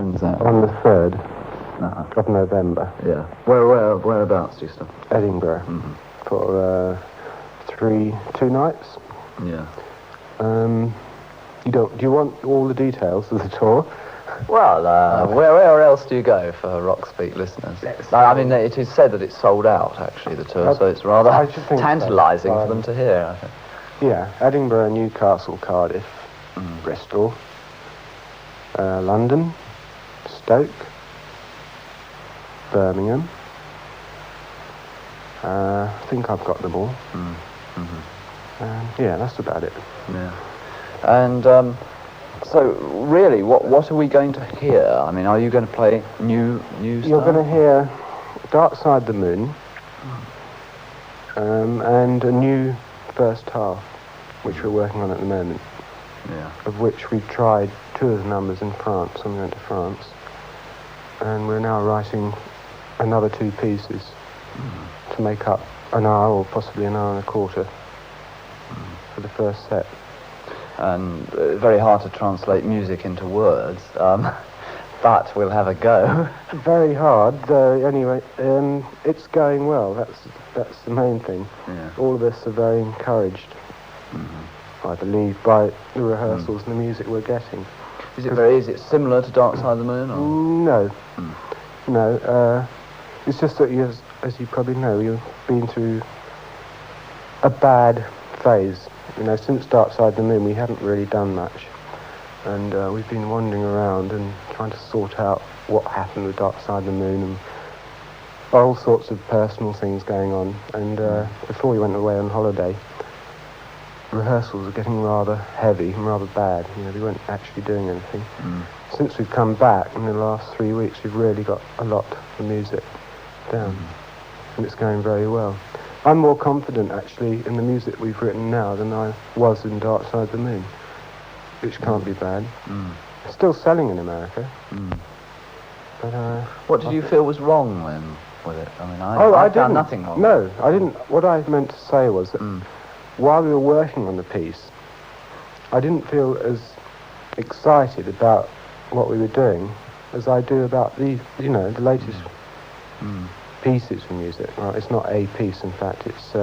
When's that? On the 3rd Uh-huh. of November. Yeah. Whereabouts do you start? Edinburgh. Mm-hmm. For 2 nights. Yeah. Do you want all the details of the tour? Well, where else do you go for Rockspeak listeners? I mean, it is said that it's sold out, actually, the tour, so it's rather tantalising for them to hear, I think. Yeah, Edinburgh, Newcastle, Cardiff, Bristol, London, Stoke, Birmingham. I think I've got them all. Yeah, that's about it. Yeah. And so, really, what are we going to hear? I mean, are you going to play new stuff? You're going to hear Dark Side the Moon, and a new first half, which we're working on at the moment. Yeah. Of which we've tried 2 of the numbers in France, when we went to France. And we're now writing another 2 pieces to make up an hour, or possibly an hour and a quarter, for the first set. And very hard to translate music into words, but we'll have a go. Very hard, anyway. It's going well. That's the main thing. Yeah. All of us are very encouraged, I believe, by the rehearsals and the music we're getting. Is it similar to Dark Side of the Moon? Or? No. No. It's just that, as you probably know, you've been through a bad phase. Since Dark Side of the Moon, we haven't really done much. And we've been wandering around and trying to sort out what happened with Dark Side of the Moon, and all sorts of personal things going on. And before we went away on holiday, rehearsals were getting rather heavy and rather bad. They weren't actually doing anything. Since we've come back in the last 3 weeks, we've really got a lot of music down, and it's going very well. I'm more confident, actually, in the music we've written now than I was in Dark Side of the Moon, which can't be bad. It's still selling in America. But, what did you feel was wrong then with it? I mean, I found didn't. nothing wrong. No, I didn't. What I meant to say was that while we were working on the piece, I didn't feel as excited about what we were doing as I do about the latest pieces of music. Well, it's not a piece, in fact, it's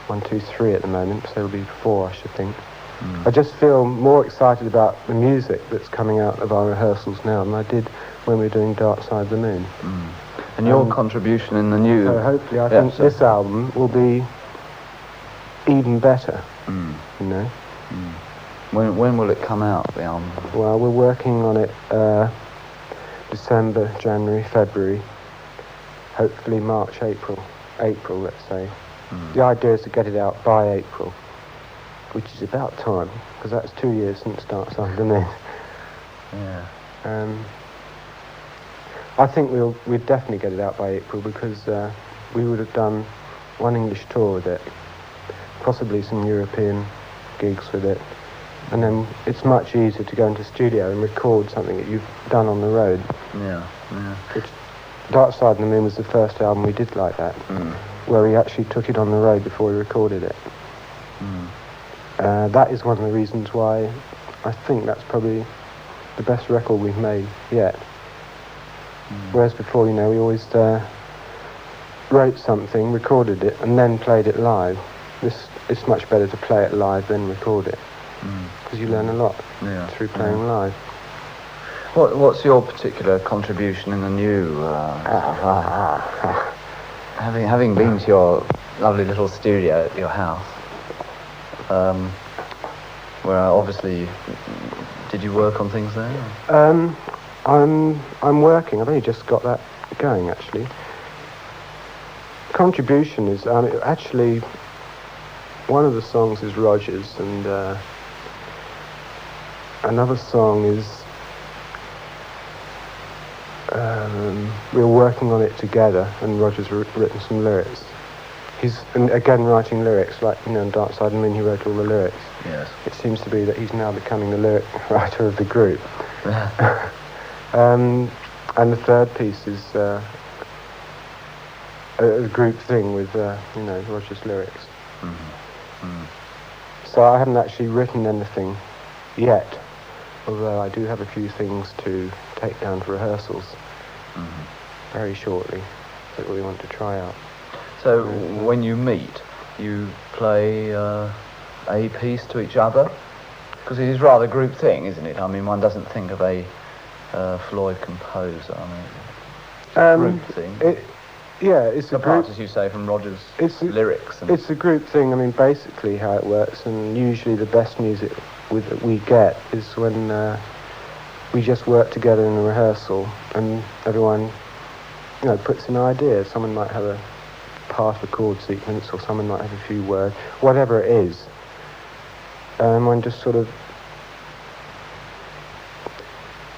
1, 2, 3 at the moment, so it'll be 4, I should think. I just feel more excited about the music that's coming out of our rehearsals now than I did when we were doing Dark Side of the Moon. And your contribution in the new... So hopefully I think this album will be even better, When will it come out, the album? Well, we're working on it December, January, February, hopefully March, April, let's say. The idea is to get it out by April, which is about time, because that's 2 years since Dark Side of the Moon. Yeah. I think we'd definitely get it out by April, because we would have done 1 English tour with it, possibly some European gigs with it, and then it's much easier to go into studio and record something that you've done on the road. Yeah. Which Dark Side of the Moon was the first album we did like that, where we actually took it on the road before we recorded it. That is one of the reasons why I think that's probably the best record we've made yet. Whereas before, we always wrote something, recorded it, and then played it live. It's much better to play it live than record it, because you learn a lot through playing live. What's your particular contribution in the new? Having been to your lovely little studio at your house, where obviously, did you work on things there? I'm working. I've only just got that going, actually. Contribution is actually one of the songs is Roger's, and another song is we're working on it together, and Roger's written some lyrics. He's again writing lyrics, like in Dark Side of the Moon, he wrote all the lyrics. Yes. It seems to be that he's now becoming the lyric writer of the group. And the third piece is a group thing with Roger's lyrics. Mm-hmm. So I haven't actually written anything yet, although I do have a few things to take down for rehearsals very shortly that we want to try out. So when you meet, you play a piece to each other? Because it is rather a group thing, isn't it? I mean, one doesn't think of a Floyd composer. I mean, group thing. It's a group, as you say, from Roger's lyrics. It's a group thing. I mean, basically how it works, and usually the best music that we get is when we just work together in a rehearsal, and everyone, puts in ideas. Someone might have a part of a chord sequence, or someone might have a few words, whatever it is. One just sort of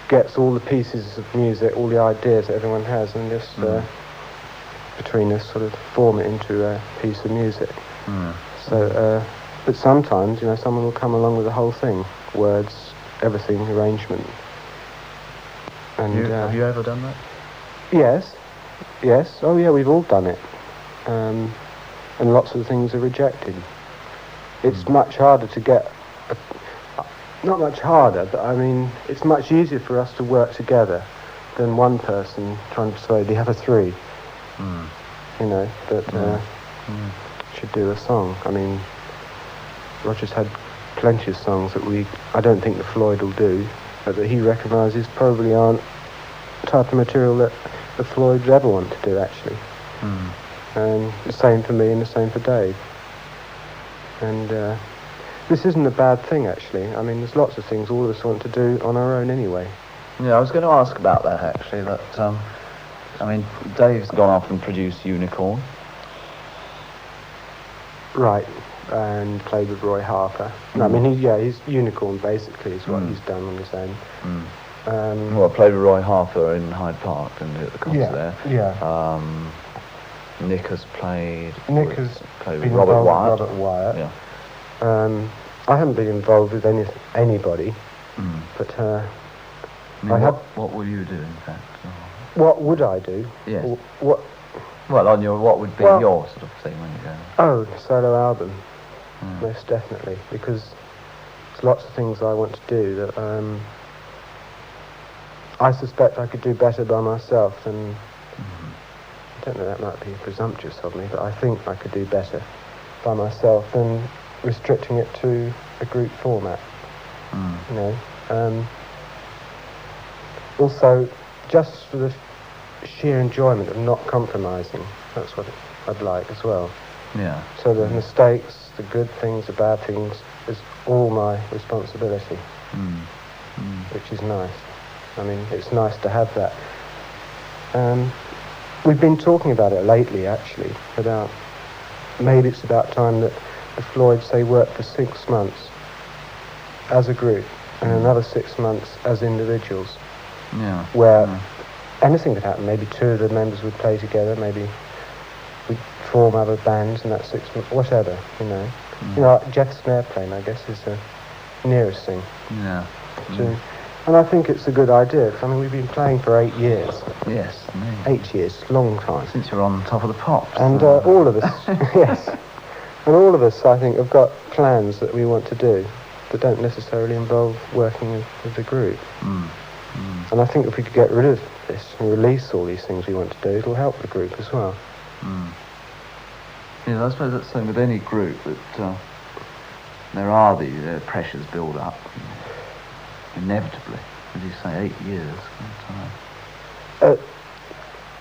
gets all the pieces of music, all the ideas that everyone has, and just between us sort of form it into a piece of music. So, but sometimes, someone will come along with the whole thing, words, everything, arrangement. And have you ever done that? Yes. Oh yeah, we've all done it. And lots of the things are rejected. It's much harder to get, not much harder, but I mean, it's much easier for us to work together than one person trying to persuade the other three, that should do a song. I mean, Roger's had plenty of songs that I don't think the Floyd will do, but that he recognises probably aren't the type of material that the Floyd ever want to do, actually. And the same for me and the same for Dave. And this isn't a bad thing, actually. I mean, there's lots of things all of us want to do on our own anyway. Yeah, I was going to ask about that, actually, that, I mean, Dave's gone off and produced Unicorn. Right, and played with Roy Harper. No, I mean, he's Unicorn, basically, is what he's done on his own. Well, I played with Roy Harper in Hyde Park and at the concert there. Yeah. Nick has played with Robert Wyatt. Robert Wyatt. Yeah. I haven't been involved with anybody, but what will you do, in fact? What would I do? Yes. What would be your sort of thing when you go? Oh, solo album, most definitely, because there's lots of things I want to do that I suspect I could do better by myself than. I don't know, that might be presumptuous of me, but I think I could do better by myself than restricting it to a group format. Also, just for the sheer enjoyment of not compromising, that's what I'd like as well. Yeah. So the mistakes, the good things, the bad things, is all my responsibility, which is nice. I mean, it's nice to have that. We've been talking about it lately, actually, maybe it's about time that the Floyds, they work for 6 months as a group and another 6 months as individuals. Yeah. Where anything could happen. Maybe 2 of the members would play together, maybe we'd form other bands in that 6 months, whatever, Jefferson Airplane, I guess, is the nearest thing. Yeah. And I think it's a good idea. I mean, we've been playing for 8 years. Yes. 8 years, long time. Since you're on Top of the Pops. And all of us, yes. And all of us, I think, have got plans that we want to do that don't necessarily involve working with the group. And I think if we could get rid of this and release all these things we want to do, it'll help the group as well. Yeah, I suppose that's the same with any group, that there are the pressures build up. Inevitably, as you say, 8 years.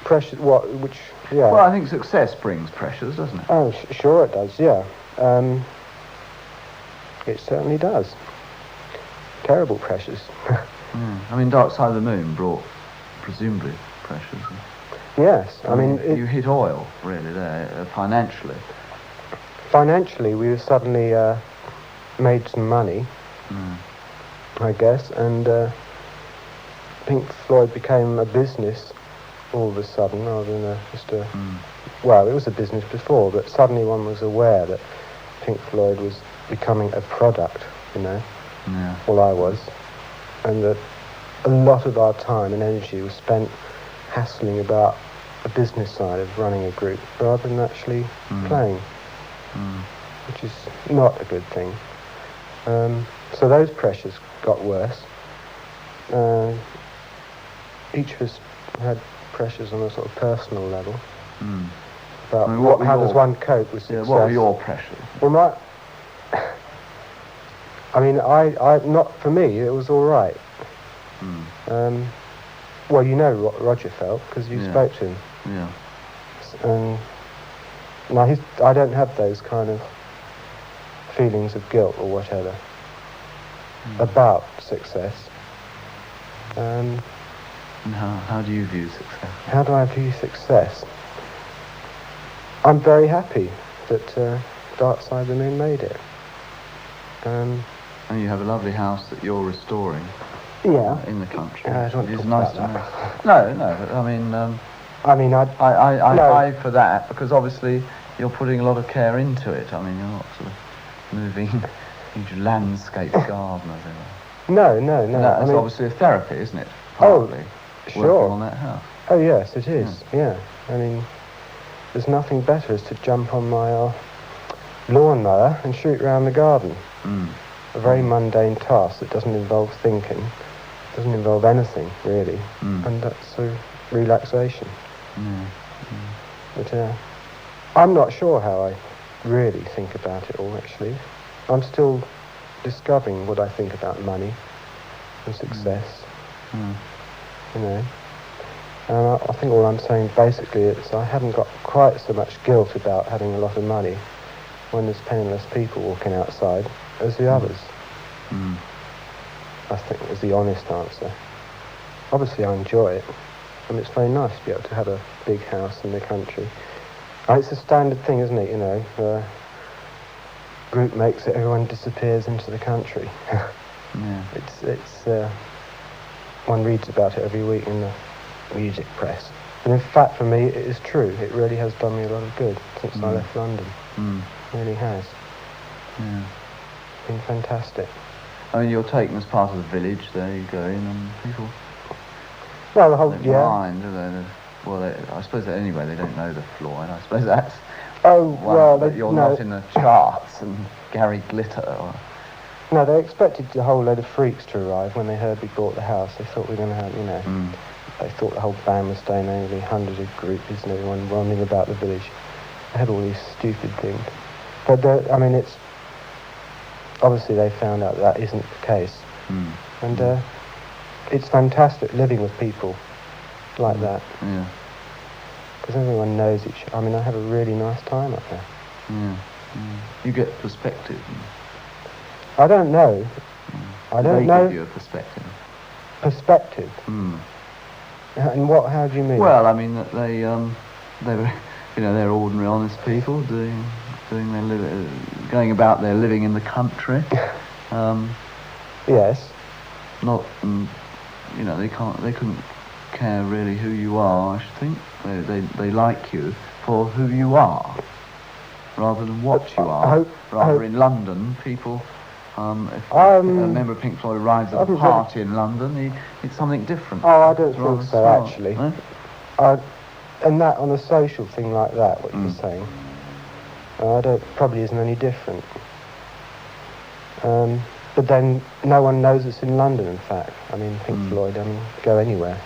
Pressure, what, which, yeah. Well, I think success brings pressures, doesn't it? Oh, sure it does, yeah. It certainly does. Terrible pressures. I mean, Dark Side of the Moon brought, presumably, pressures. Yes, I mean... you hit oil, really, there, financially. Financially, we suddenly made some money. I guess, and Pink Floyd became a business all of a sudden, rather than well, it was a business before, but suddenly one was aware that Pink Floyd was becoming a product, Yeah. Well, I was, and that a lot of our time and energy was spent hassling about the business side of running a group, rather than actually playing, which is not a good thing. So those pressures got worse, each of us had pressures on a sort of personal level. Mm. About I mean, how does one cope with success? What were your pressures? Well, I mean, I not for me. It was all right. Mm. Well, you know what Roger felt because you spoke to him. Yeah. No, I don't have those kind of feelings of guilt or whatever about success. And how do you view success? How do I view success? I'm very happy that Dark Side of the Moon made it. And you have a lovely house that you're restoring. Yeah. In the country. I don't It's talk nice about to that. know. No, but I mean, I for that, because obviously you're putting a lot of care into it. I mean, you're not sort of moving huge landscape gardeners. No. That's obviously a therapy, isn't it? Partly. Sure. Working on that house. Oh yes, it is. Yeah. I mean, there's nothing better as to jump on my lawnmower and shoot round the garden. A very mundane task that doesn't involve thinking, doesn't involve anything really, and that's a relaxation. But I'm not sure how I really think about it all, actually. I'm still discovering what I think about money and success. You know, and I think all I'm saying basically is I haven't got quite so much guilt about having a lot of money when there's penniless people walking outside as the others. I think is the honest answer. Obviously I enjoy it, and it's very nice to be able to have a big house in the country. It's a standard thing, isn't it, you know, group makes it, everyone disappears into the country. It's one reads about it every week in the music press. And in fact, for me, it is true. It really has done me a lot of good since I left London. It really has. It's been fantastic. I mean, you're taken as part of the village. There you go in, and people. Well, the whole mind, do they? Well, I suppose that anyway they don't know the Floyd. I suppose that's. But you're not in the charts and Gary Glitter. Or... No, they expected a whole load of freaks to arrive when they heard we bought the house. They thought we were going to have, you know. They thought the whole band was staying there, only hundreds of groupies and everyone roaming about the village. They had all these stupid things. But, I mean, it's... Obviously they found out that isn't the case. And it's fantastic living with people like that. Yeah. Because everyone knows each other. I mean, I have a really nice time up there. You get perspective. I don't know. I don't know. They give you a perspective. Perspective? And what? How do you mean? Well, I mean that they were, you know, they're ordinary, honest people doing their going about their living in the country. Yes. Not, you know, they couldn't care really who you are. I should think they like you for who you are, rather than what you are. In London, people. If a member of Pink Floyd arrives at a party in London, it's something different. Oh, I don't think so, actually. And that, on a social thing like that, what you're saying, probably isn't any different. But then, no one knows it's in London, in fact. I mean, Pink Floyd, I mean, go anywhere.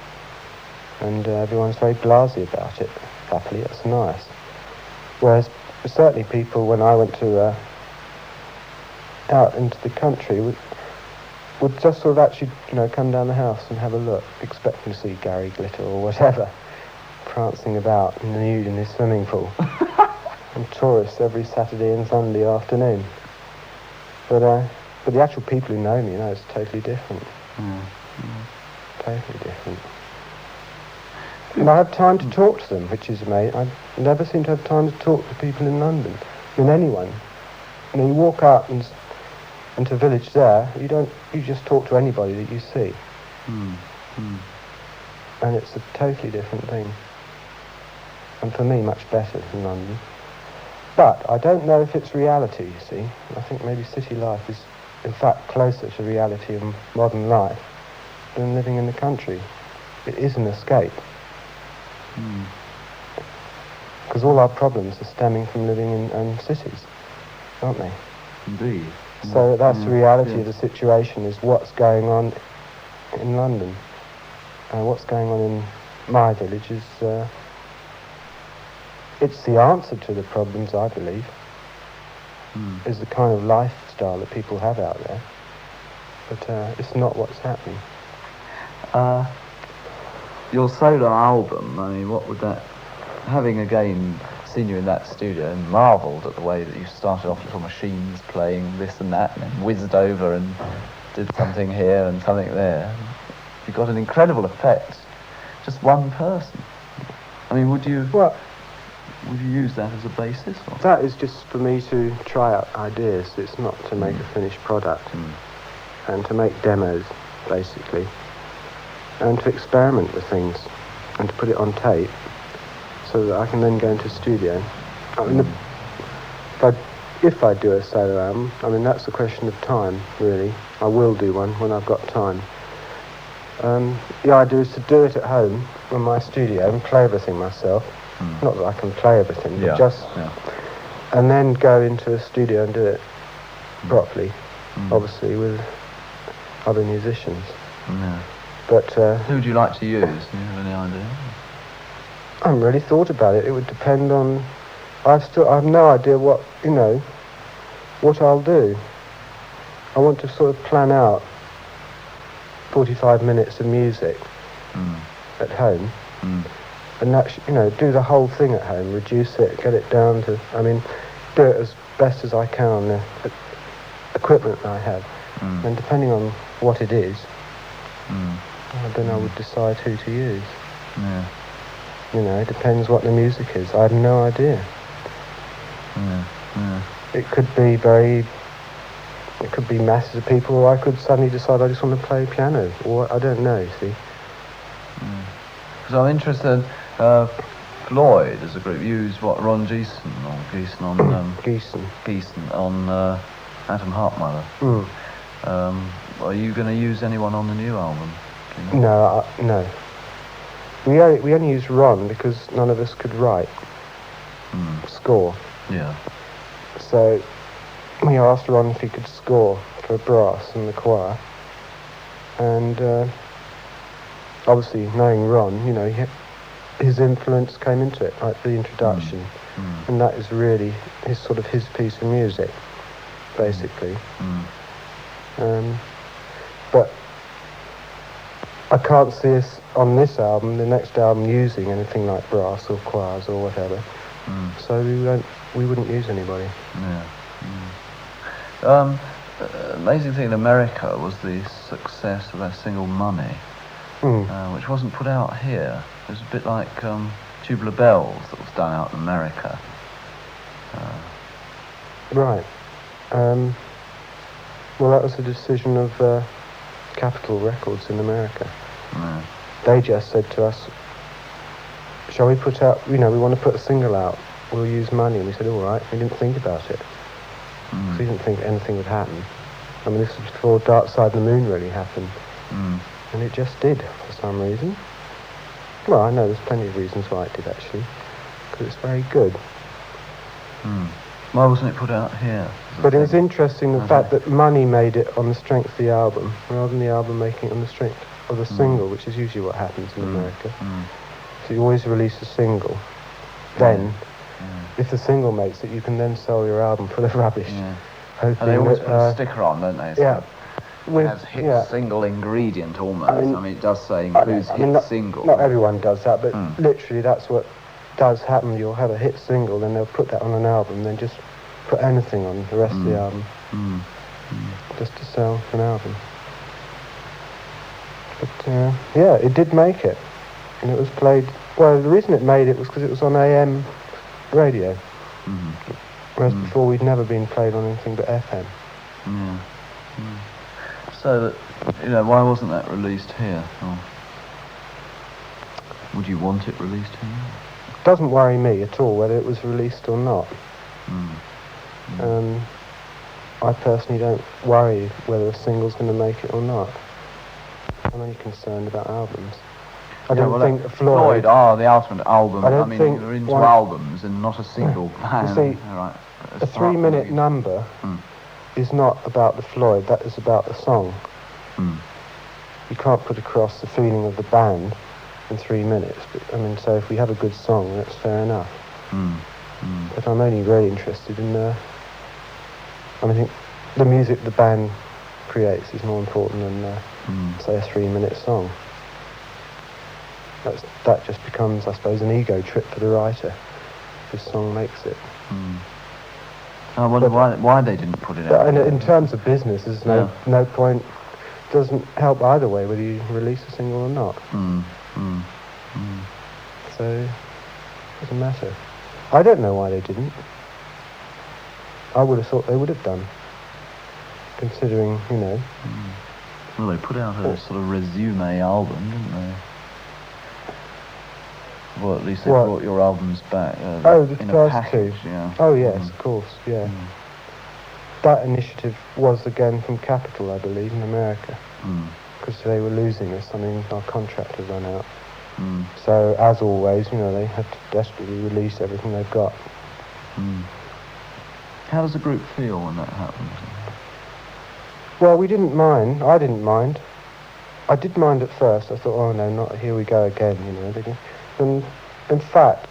And everyone's very blasé about it. Happily, it's nice. Whereas, certainly people, when I went to... out into the country would just sort of actually, you know, come down the house and have a look, expecting to see Gary Glitter or whatever, prancing about in the nude in his swimming pool. And tourists every Saturday and Sunday afternoon. But the actual people who know me, you know, it's totally different. Totally different. And I have time to talk to them, which is amazing. I never seem to have time to talk to people in London. I mean, anyone. You know, you walk out into a village there, you just talk to anybody that you see. And it's a totally different thing. And for me, much better than London. But I don't know if it's reality, you see. I think maybe city life is, in fact, closer to reality of modern life than living in the country. It is an escape. Because all our problems are stemming from living in cities, aren't they? Indeed. So that's the reality of the situation, is what's going on in London. What's going on in my village is it's the answer to the problems, I believe, is the kind of lifestyle that people have out there, but it's not what's happening. Your solo album, I mean, what would that, having again seen you in that studio and marvelled at the way that you started off little machines playing this and that and then whizzed over and did something here and something there. You got an incredible effect, just one person. I mean, would you use that as a basis? Or? That is just for me to try out ideas. It's not to make a finished product. And to make demos, basically. And to experiment with things. And to put it on tape so that I can then go into studio. I mean, if I do a solo album, I mean, that's a question of time, really. I will do one when I've got time. The idea is to do it at home in my studio and play everything myself. Not that I can play everything, but and then go into a studio and do it properly, obviously with other musicians. But who would you like to use? Do you have any idea? I haven't really thought about it. It would depend on. I have no idea what I'll do. I want to sort of plan out 45 minutes of music at home. And that, do the whole thing at home, reduce it, get it down to, do it as best as I can on the equipment I have. And depending on what it is, then I would decide who to use. It depends what the music is. I have no idea. It could be masses of people, or I could suddenly decide I just want to play piano, or I don't know, you see. So I'm interested, Floyd as a group used Ron Geeson on Atom Heart Mother. Are you going to use anyone on the new album? Do you know? No. We only used Ron because none of us could write score. So we asked Ron if he could score for brass and the choir, and obviously knowing Ron, his influence came into it, like the introduction, and that is really his piece of music, basically. But I can't see us on this album, the next album, using anything like brass or choirs or whatever. So we wouldn't use anybody. Amazing thing in America was the success of that single Money, which wasn't put out here. It was a bit like Tubular Bells that was done out in America. Right. Well, that was a decision of Capitol Records in America. They just said to us, shall we put out, we want to put a single out, we'll use Money. And we said, all right. We didn't think about it. So we didn't think anything would happen. This was before Dark Side of the Moon really happened. And it just did, for some reason. Well, I know there's plenty of reasons why it did, actually. Because it's very good. Why wasn't it put out here? But it was interesting, the fact that Money made it on the strength of the album, rather than the album making it on the strength of the single, which is usually what happens in America. So you always release a single. Then, if the single makes it, you can then sell your album full of rubbish. And they always put a sticker on, don't they? So With, it has hit single ingredient almost. It does say includes hit single. Not everyone does that, but literally that's what does happen. You'll have a hit single, then they'll put that on an album, then just put anything on the rest of the album. Just to sell an album. But it did make it. And it was played, well, the reason it made it was because it was on AM radio. Whereas before we'd never been played on anything but FM. So, why wasn't that released here? Or would you want it released here? It doesn't worry me at all whether it was released or not. I personally don't worry whether a single's going to make it or not. I'm only concerned about albums. I don't think Floyd are the ultimate album. You're into albums and not a single band. You see, a 3-minute number is not about the Floyd, that is about the song. you can't put across the feeling of the band in 3 minutes. But, I mean, so if we have a good song, that's fair enough. But I'm only really interested in I think the music the band creates is more important than, say, a 3-minute song. That just becomes, I suppose, an ego trip for the writer. If the song makes it. I wonder why they didn't put it out. In terms of business, there's no point. It doesn't help either way whether you release a single or not. So it doesn't matter. I don't know why they didn't. I would have thought they would have done, considering, you know. Well, they put out a sort of resume album, didn't they? Well, at least they brought your albums back the in a first package, two. yeah. Oh yes, of course, yeah. That initiative was again from Capitol, I believe, in America, because they were losing us. I mean, our contract had run out. So, as always, you know, they had to desperately release everything they've got. How does the group feel when that happens? Well, we didn't mind. I didn't mind. I did mind at first. I thought, oh no, not here we go again, you know. And in fact,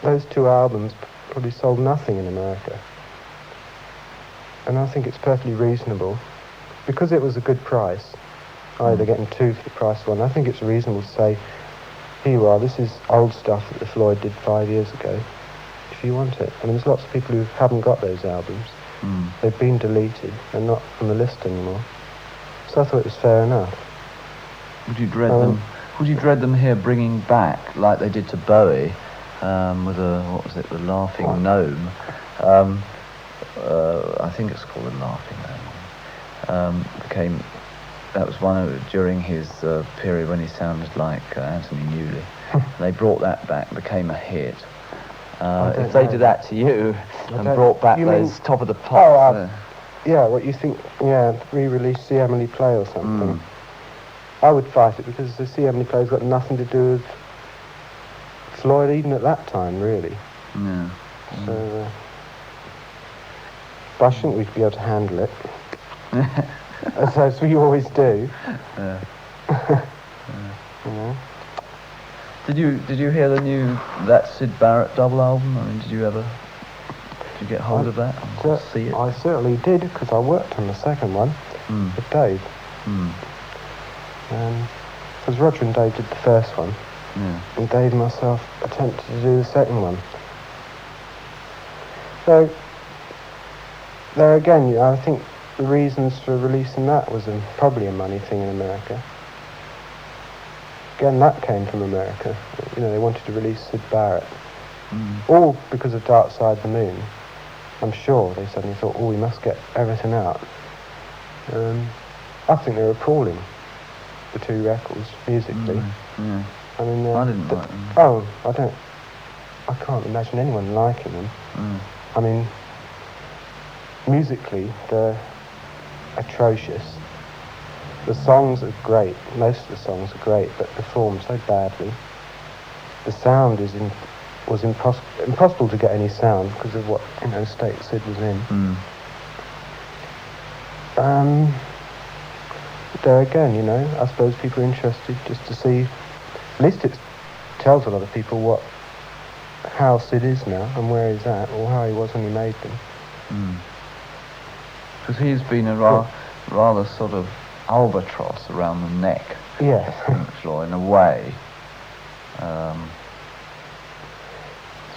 those 2 albums probably sold nothing in America. And I think it's perfectly reasonable. Because it was a good price, they're getting 2 for the price of 1. I think it's reasonable to say, here you are, this is old stuff that the Floyd did 5 years ago, if you want it. I mean, there's lots of people who haven't got those albums. They've been deleted. They're not on the list anymore. So I thought it was fair enough. Would you dread them? Would you dread them here bringing back, like they did to Bowie, with the Laughing Gnome? I think it's called the Laughing Gnome. That was during his period when he sounded like Anthony Newley. They brought that back, became a hit. If they did that to you and brought back those Top of the Pops... yeah, what you think, re-release See Emily Play or something. I would fight it because the See Emily Play's got nothing to do with Floyd even at that time, really. Yeah. So, but I think we'd be able to handle it. as we always do. You know? Did you hear that Syd Barrett double album? I mean, did you get hold of that and see it? I certainly did, because I worked on the second one with Dave. Because Roger and Dave did the first one, and Dave and myself attempted to do the second one. So, there again, I think the reasons for releasing that was probably a money thing in America. Again, that came from America. You know, they wanted to release Syd Barrett. All because of Dark Side of the Moon. I'm sure they suddenly thought, we must get everything out. I think they were appalling, the 2 records, musically. I mean, I didn't like them. I can't imagine anyone liking them. I mean, musically, they're atrocious. The songs are great, most of the songs are great, but performed so badly. The sound was impossible to get any sound because of what, state Syd was in. There again, I suppose people are interested just to see, at least it tells a lot of people how Syd is now and where he's at, or how he was when he made them. Because he's been a rather sort of albatross around the neck. Yes. Floyd, in a way.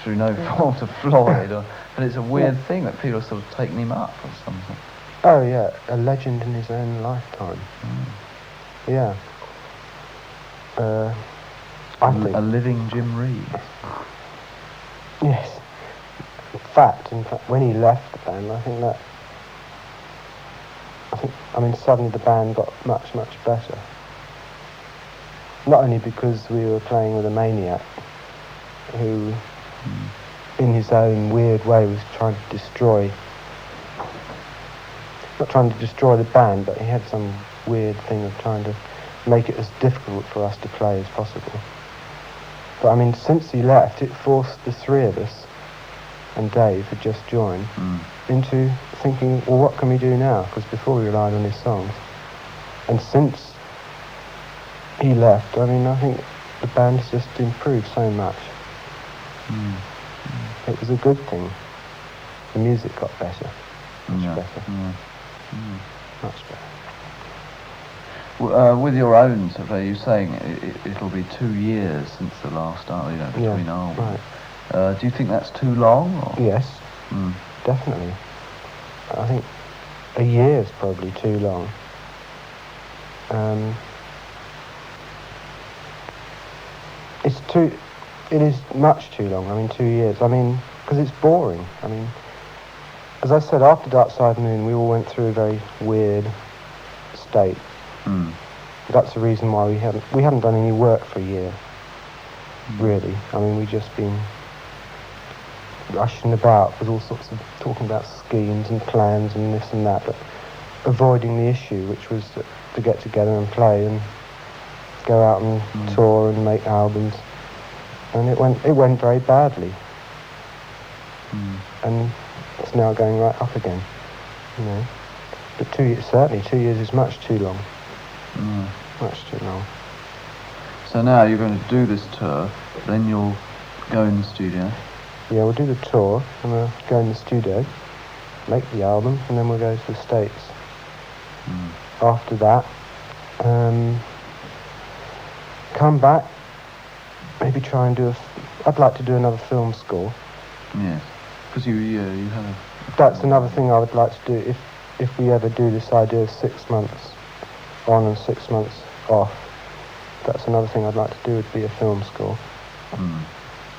Through no fault of Floyd. But it's a weird thing that people are sort of taking him up or something. Oh, yeah. A legend in his own lifetime. Yeah. I think... A living Jim Reed. Yes. In fact, when he left the band, suddenly the band got much, much better. Not only because we were playing with a maniac who, in his own weird way, was trying to not trying to destroy the band, but he had some weird thing of trying to make it as difficult for us to play as possible. But since he left, it forced the 3 of us, and Dave had just joined, into thinking, well, what can we do now? Because before we relied on his songs. And since he left, I mean, I think the band has just improved so much. It was a good thing. The music got better. Much better. Much better. With your own stuff, are you saying it'll be 2 years since the last between albums? Right. Do you think that's too long? Or? Yes, definitely. I think a year is probably too long. It is much too long. I mean, 2 years. I mean, because it's boring. I mean, as I said, after Dark Side Moon, we all went through a very weird state. That's the reason why we hadn't done any work for a year. Really. I mean, we just been rushing about with all sorts of talking about schemes and plans and this and that, but avoiding the issue, which was to get together and play and go out and tour and make albums. And it went very badly. And it's now going right up again, you know. But certainly 2 years is much too long. Much too long. So now you're going to do this tour, then you'll go in the studio. Yeah, we'll do the tour, and we'll go in the studio, make the album, and then we'll go to the States. After that, come back, maybe try and I'd like to do another film score. Yes, because you have. That's another thing I would like to do if we ever do this idea of 6 months on and 6 months off. That's another thing I'd like to do, would be a film score.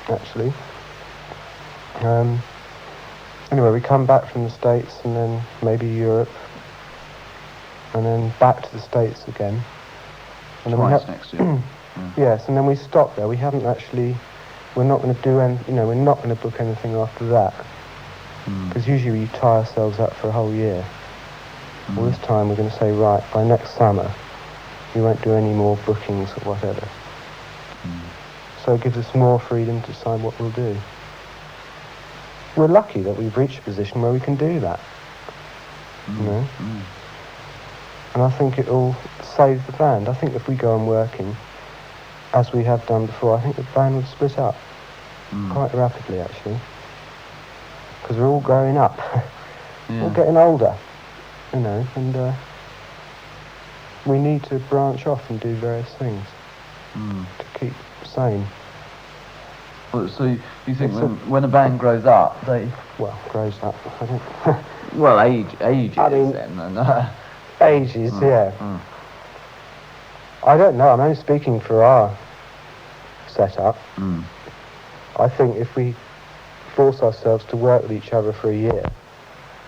Actually. Anyway, we come back from the States and then maybe Europe, and then back to the States again. And Twice next year. Yes, and then we stop there. We're not going to do we're not going to book anything after that. Because usually we tie ourselves up for a whole year. Well, this time we're going to say, right, by next summer, we won't do any more bookings or whatever. So it gives us more freedom to decide what we'll do. We're lucky that we've reached a position where we can do that. You know? And I think it'll save the band. I think if we go on working, as we have done before, I think the band would split up quite rapidly, actually. Because we're all growing up. We're all getting older, you know, and we need to branch off and do various things to keep sane. Well, so you think when a band grows up, they... Well, grows up, I don't... well, ages I mean, then. And, ages, yeah. I don't know, I'm only speaking for our setup. I think if we force ourselves to work with each other for a year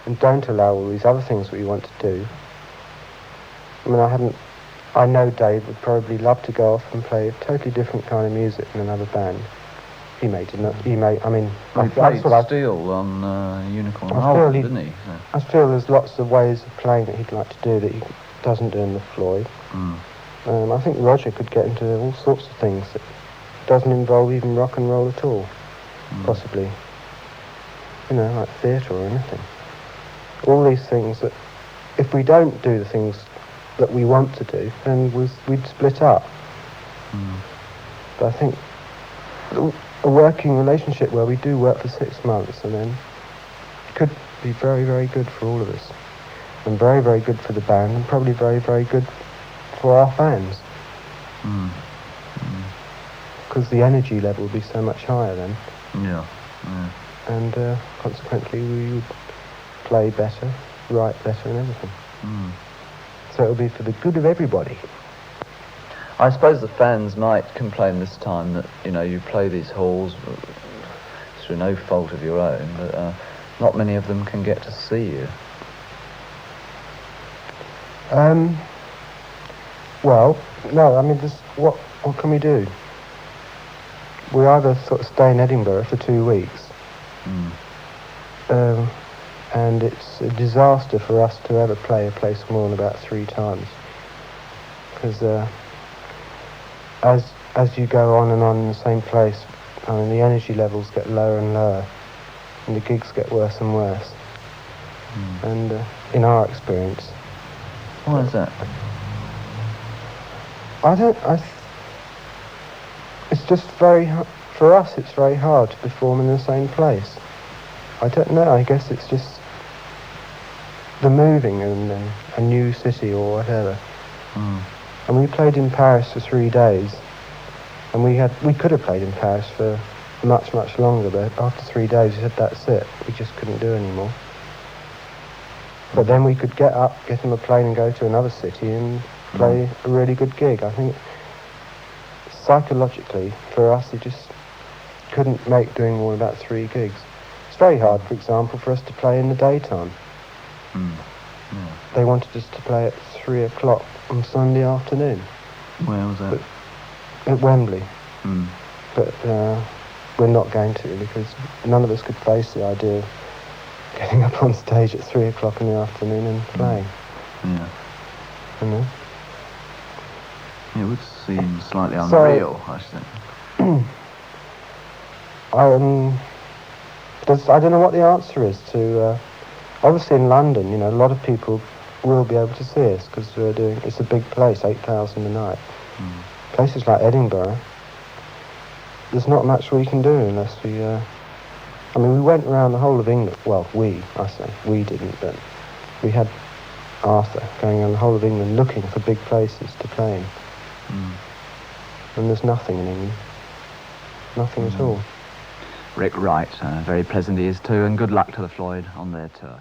and don't allow all these other things that we want to do, I mean, I know Dave would probably love to go off and play a totally different kind of music in another band. He played steel on Unicorn Hole, didn't he? So. I feel there's lots of ways of playing that he'd like to do that he doesn't do in the Floyd. I think Roger could get into all sorts of things that doesn't involve even rock and roll at all, possibly. You know, like theatre or anything. All these things that, if we don't do the things that we want to do, then we'd split up. But I think a working relationship where we do work for 6 months and then could be very, very good for all of us. And very, very good for the band, and probably very, very good for our fans. Because the energy level would be so much higher then. Yeah. And consequently we would play better, write better and everything. So it'll be for the good of everybody. I suppose the fans might complain this time that, you know, you play these halls through no fault of your own, but not many of them can get to see you. Well, no, I mean, what can we do? We either sort of stay in Edinburgh for 2 weeks, and it's a disaster for us to ever play a place more than about 3 times. Because as you go on and on in the same place, I mean, the energy levels get lower and lower, and the gigs get worse and worse. And in our experience... Why is that? It's just for us, it's very hard to perform in the same place. I don't know, I guess it's just the moving and a new city or whatever. And we played in Paris for 3 days, and we could have played in Paris for much, much longer, but after 3 days we said that's it, we just couldn't do anymore. But then we could get on a plane and go to another city and play a really good gig. I think psychologically, for us, we just couldn't make doing more than about 3 gigs. It's very hard, for example, for us to play in the daytime. They wanted us to play at 3 o'clock on Sunday afternoon. Where was that? At Wembley. But we're not going to, because none of us could face the idea of getting up on stage at 3 o'clock in the afternoon and playing. Yeah. You know? It would seem slightly unreal, I think. I don't know what the answer is to... obviously in London, you know, a lot of people will be able to see us because it's a big place, 8,000 a night. Places like Edinburgh, there's not much we can do unless we... I mean, we went around the whole of England. Well, we didn't, but we had Arthur going around the whole of England looking for big places to play in. And there's nothing in England. Nothing at all. Rick Wright, very pleasant he is too, and good luck to the Floyd on their tour.